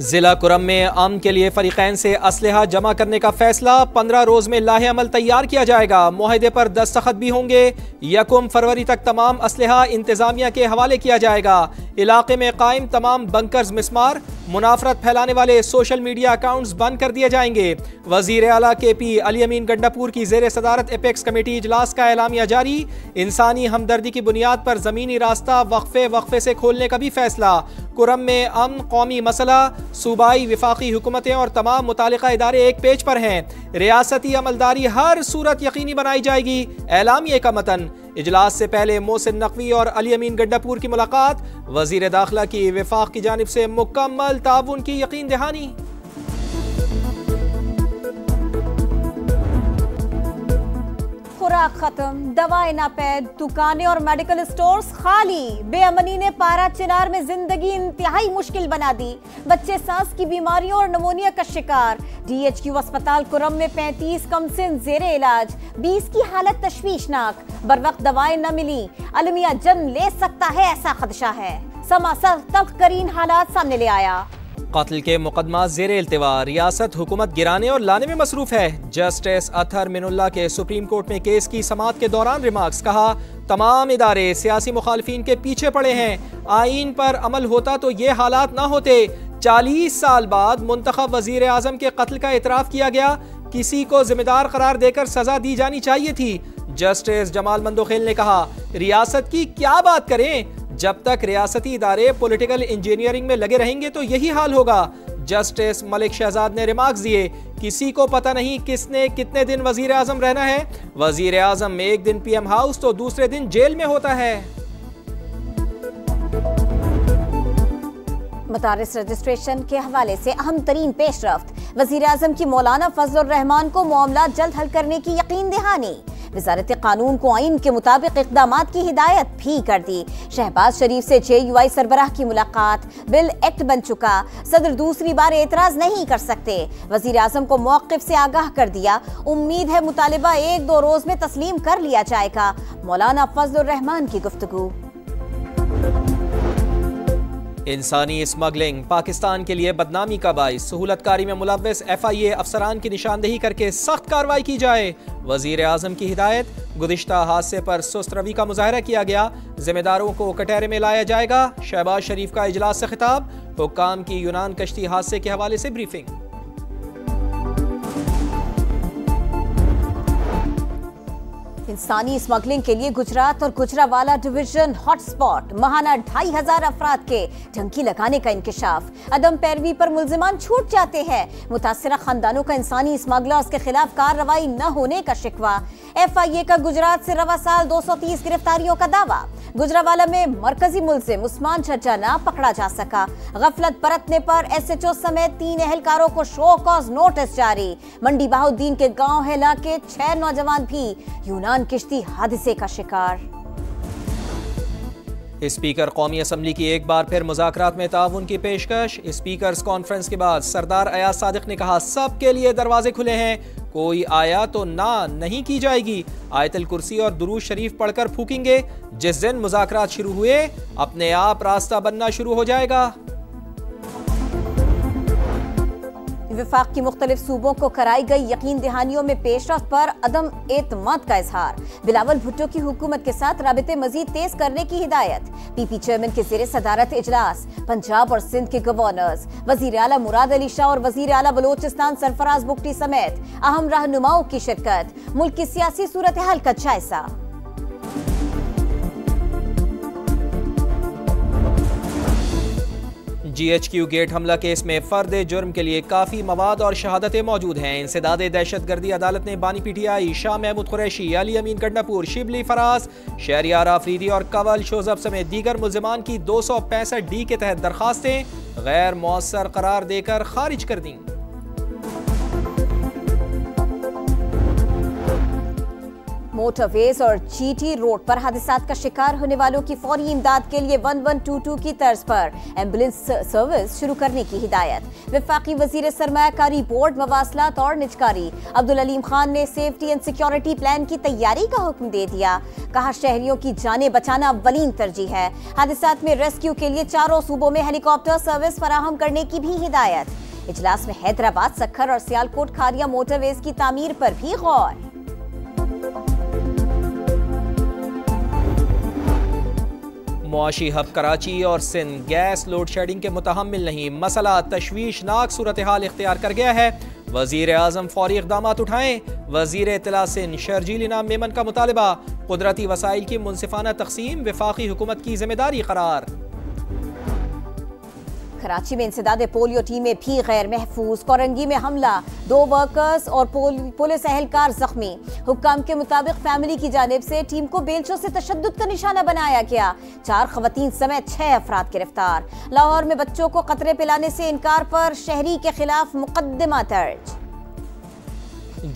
जिला कुरम में अमन के लिए फरीकैन से असलहा जमा करने का फैसला। 15 रोज में लाहे अमल तैयार किया जाएगा। मुआहदे पर दस्तखत भी होंगे। 1 फरवरी तक तमाम असलहा इंतजामिया के हवाले किया जाएगा। इलाके में कायम तमाम बंकर्स मिसमार, मुनाफरत फैलाने वाले सोशल मीडिया अकाउंट्स बंद कर दिए जाएंगे। वजीर आला KP अली अमीन गंडापुर की जेर सदारत एपेक्स कमेटी इजलास का एलामिया जारी। इंसानी हमदर्दी की बुनियाद पर जमीनी रास्ता वक्फे से खोलने का भी फैसला। कुरम में अमन कौमी मसला, सूबाई विफाकी हुकूमतें और तमाम मुतालिका इदारे एक पेज पर हैं। रियासती अमलदारी हर सूरत यकीनी बनाई जाएगी। एलामिया का मतन। इजलास से पहले मोहसिन नकवी और अली अमीन गंडापुर की मुलाकात। वजीर दाखिला की विफाक की जानिब से मुकम्मल ताउन की यकीन दहानी। खुराक खत्म, दवाएं नापैद, दुकानें और मेडिकल स्टोर्स खाली। बेअमनी ने पारा चिनार में जिंदगी इंतहाई मुश्किल बना दी। बच्चे सांस की बीमारियों और नमोनिया का शिकार। DHQ अस्पताल कुरम में 35 कमसिन जेरे इलाज। 20 की हालत तशवीशनाक। बर वक्त दवाएं न मिली। अलमिया जन्म ले सकता है, ऐसा खदशा है। समासा तल्ख करीन हालात सामने ले आया। कत्ल के मुकदमा जेर इल्तिवा। रियासत हुकूमत गिराने और लाने में मसरूफ है। जस्टिस अतहर मिनुल्लाह के सुप्रीम कोर्ट में केस की समाअत के दौरान रिमार्क्स। कहा, तमाम इदारे सियासी मुखालिफिन के पीछे पड़े हैं। आईन पर अमल होता तो ये हालात ना होते। 40 साल बाद मुंतखब वजीर आजम के कत्ल का इतराफ किया गया। किसी को जिम्मेदार करार देकर सजा दी जानी चाहिए थी। जस्टिस जमाल मंदोखेल ने कहा, रियासत की क्या बात करें, जब तक रियासती इदारे पॉलिटिकल इंजीनियरिंग में लगे रहेंगे तो यही हाल होगा। जस्टिस मलिक शहजाद ने रिमार्क्स दिए, किसी को पता नहीं किसने कितने दिन वजीर आजम रहना है। वजीर आजम एक दिन PM हाउस तो दूसरे दिन जेल में होता है। मदारिस रजिस्ट्रेशन के हवाले से अहम तरीन पेशरफ्त। वजीर आजम की मौलाना फजलुर रहमान को मामला जल्द हल करने की यकीन दहानी। वजारत कानून को आइन के मुताबिक इक़दामात की हिदायत भी कर दी। शहबाज शरीफ से JUI सरबराह की मुलाकात। बिल एक्ट बन चुका, सदर दूसरी बार एतराज नहीं कर सकते। वजीर आजम को मौक़िफ़ से आगाह कर दिया। उम्मीद है मुतालिबा 1-2 रोज में तस्लीम कर लिया जाएगा। मौलाना फजलुर रहमान की गुफ्तगू। इंसानी स्मगलिंग पाकिस्तान के लिए बदनामी का बाइस। सहूलतकारी में मुलव्वस FIA अफसरान की निशानदेही करके सख्त कार्रवाई की जाए। वजीर आजम की हिदायत। गुज़िश्ता हादसे पर सुस्त रवि का मुजाहरा किया गया। जिम्मेदारों को कटहरे में लाया जाएगा। शहबाज शरीफ का इजलास से खिताब। हुक्काम की यूनान कश्ती हादसे के हवाले से ब्रीफिंग। इंसानी स्मगलिंग के लिए गुजरात और गुजरावाला डिवीजन हॉटस्पॉट। महाना 2500 अफराद के ढंकी लगाने का इंकशाफ। अदम पैरवी पर मुल्जिमान छूट जाते हैं। मुतासिरा खानदानों का इंसानी स्मगलर्स के खिलाफ कार्रवाई न होने का शिकवा। FIA का गुजरात से रवा साल 230 गिरफ्तारियों का दावा। गुजरावाला में मरकजी मुल्जिम उस्मान छज्जा ना पकड़ा जा सका। गफलत बरतने पर SHO समेत 3 एहलकारों को शो कॉज नोटिस जारी। मंडी बहाउद्दीन के गांव हेला के 6 नौजवान भी यूनान किश्ती हादसे का शिकार। स्पीकर कौमी असम्बली की एक बार फिर मुज़ाकरात में ताउन की पेशकश। स्पीकर्स कॉन्फ्रेंस के बाद सरदार अयाज सादिक ने कहा, सबके लिए दरवाजे खुले हैं, कोई आया तो ना नहीं की जाएगी। आयतल कुर्सी और दुरूद शरीफ पढ़कर फूकेंगे। जिस दिन मुज़ाकरात शुरू हुए अपने आप रास्ता बनना शुरू हो जाएगा। विफाक की मुख्तलिफ सूबों को कराई गई यकीन दहानियों में पेशरफ्त पर अदम एतमाद का इजहार। बिलावल भुट्टो की हुकूमत के साथ राबिते मजीद तेज करने की हिदायत। PP चेयरमैन के जेर सदारत इजलास। पंजाब और सिंध के गवर्नर्स, वजीर आला मुराद अली शाह और वजीर आला बलोचिस्तान सरफराज बुगटी समेत अहम रहनुमाओं की शिरकत। मुल्क की सियासी सूरत हाल का जायजा। GHQ गेट हमला केस में फर्द जुर्म के लिए काफ़ी मवाद और शहादतें मौजूद हैं। इंसदाद दहशतगर्दी अदालत ने बानी PTI शाह महमूद कुरैशी, अली अमीन गंडापुर, शिबली फराज, शहरियार आफरीदी और कवल शोजब समेत दीगर मुल्जिमान की 265D के तहत दरखास्तें गैर मौसर करार देकर खारिज कर दी। मोटरवेज और जीटी रोड पर हादसात का शिकार होने वालों की फौरी इमदाद के लिए 1122 की तर्ज पर एम्बुलेंस सर्विस शुरू करने की हिदायत। वफाकी वजीर सरमायाकारी बोर्ड मवासलात और निजकारी अब्दुल अलीम खान ने सेफ्टी एंड सिक्योरिटी प्लान की तैयारी का हुक्म दे दिया। कहा शहरियों की जानें बचाना अव्वलीन तरजीह है। हादसात में रेस्क्यू के लिए चारों सूबों में हेलीकॉप्टर सर्विस फराहम करने की भी हिदायत। इजलास में हैदराबाद, सक्खर और सियालकोट खारिया मोटरवेज की तामीर पर भी गौर। मुआशी हब कराची और सिंध गैस लोड शेडिंग के मुतहम्मिल नहीं। मसला तशवीशनाक सूरत हाल इख्तियार कर गया है। वजीर आजम फौरी इक़दाम उठाएं। वजीर इत्तला सिंध शर्जील इनाम मेमन का मुतालबा। कुदरती वसाइल की मुनसिफाना तकसीम वफाकी हुकूमत की जिम्मेदारी करार। कराची में इंसदादे पोलियो टीमें भी गैर महफूज। कोरंगी में हमला, 2 वर्कर्स और पुलिस एहलकार जख्मी। हुक्काम के मुताबिक फैमिली की जानिब से टीम को बेलचों से तशद्दुद का निशाना बनाया गया। 4 खवातीन समेत 6 अफराद गिरफ्तार। लाहौर में बच्चों को कतरे पिलाने से इनकार पर शहरी के खिलाफ मुकदमा दर्ज।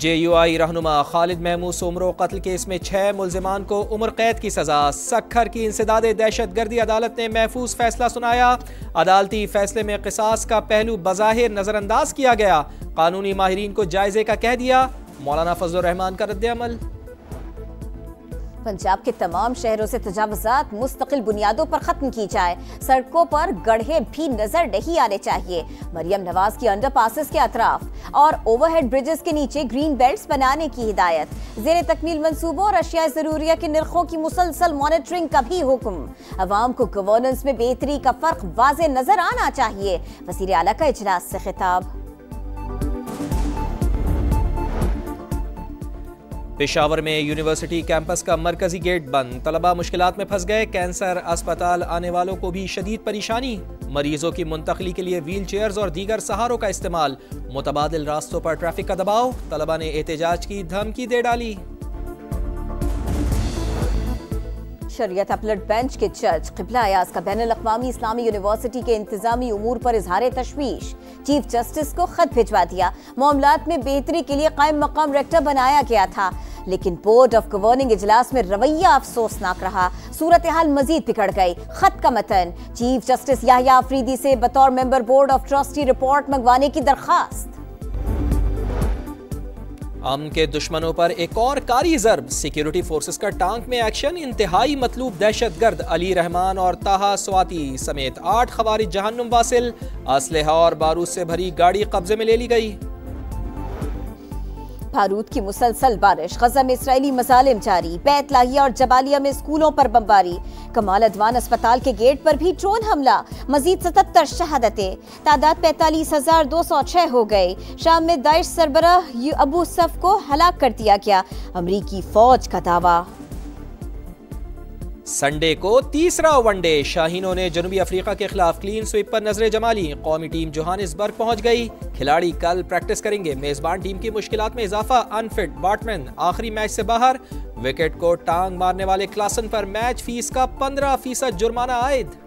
JUI रहनुमा खालिद महमूद सोमरो कत्ल केस में 6 मुल्जिमान को उम्र कैद की सजा। सक्खर की इंसदादे दहशतगर्दी अदालत ने महफूज फैसला सुनाया। अदालती फैसले में क़िसास का पहलू बज़ाहिर नजरअंदाज किया गया। कानूनी माहिरीन को जायजे का कह दिया। मौलाना फजलुर रहमान का रद्द-ए-अमल। पंजाब के तमाम शहरों से तजावुज़ात मुस्तकिल बुनियादों पर खत्म की जाए। सड़कों पर गड्ढे भी नजर नहीं आने चाहिए। मरियम नवाज की अंडरपासेस के अतराफ और ओवरहेड ब्रिजेस के नीचे ग्रीन बेल्ट्स बनाने की हिदायत। ज़ेर तकमील मंसूबों और अशिया ज़रूरिया के निर्खों की मुसलसल मॉनिटरिंग का भी हुक्म। अवाम को गवर्नेंस में बेहतरी का फर्क वाज़े नजर आना चाहिए। वज़ीर आला का इजलास से खिताब। पेशावर में यूनिवर्सिटी कैंपस का मरकजी गेट बंद। तलबा मुश्किलात में फंस गए। कैंसर अस्पताल आने वालों को भी शदीद परेशानी। मरीजों की मुंतकली के लिए व्हील चेयर्स और दीगर सहारों का इस्तेमाल। मुतबादिल रास्तों पर ट्रैफिक का दबाव। तलबा ने एहतजाज की धमकी दे डाली। शरीयत अपलट बेंच के जज क़िबला अयाज का बैनुल अक़वामी इस्लामी यूनिवर्सिटी के इंतजामी उमूर पर इजहार तशवीश। चीफ जस्टिस को खत भिजवा दिया। मामलात में बेहतरी के लिए कायम मकाम रेक्टर बनाया गया था, लेकिन बोर्ड ऑफ गवर्निंग इजलास में रवैया अफसोसनाक रहा। सूरत हाल मजीद बिगड़ गई। खत का मतन, चीफ जस्टिस याहिया अफरीदी से बतौर member board of trustee report मंगवाने की दरखास्त। अमन के दुश्मनों पर एक और कारी ज़र्ब। सिक्योरिटी फोर्सेस का टांक में एक्शन। इंतहाई मतलूब दहशतगर्द अली रहमान और ताहा स्वाति समेत 8 खवारिज जहन्नुम वासिल। असलहा और बारूद से भरी गाड़ी कब्जे में ले ली गई। बारूद की मुसलसल बारिश। गजा में इसराइली मजालिम जारी। बैत लाहिया और जबालिया में स्कूलों पर बमबारी। कमाल अदवान अस्पताल के गेट पर भी ड्रोन हमला। मजीद 77 शहादतें। तादाद 45,206 हो गई। शाम में दाइश सरबराह अबू सफ को हलाक कर दिया गया। अमरीकी फौज का दावा। संडे को तीसरा वनडे। शाहीनों ने जनूबी अफ्रीका के खिलाफ क्लीन स्वीप पर नजरें जमा ली। कौमी टीम जोहानिसबर्ग पहुंच गई। खिलाड़ी कल प्रैक्टिस करेंगे। मेजबान टीम की मुश्किलात में इजाफा। अनफिट बैट्समैन आखिरी मैच से बाहर। विकेट को टांग मारने वाले क्लासन पर मैच फीस का 15% जुर्माना आयद।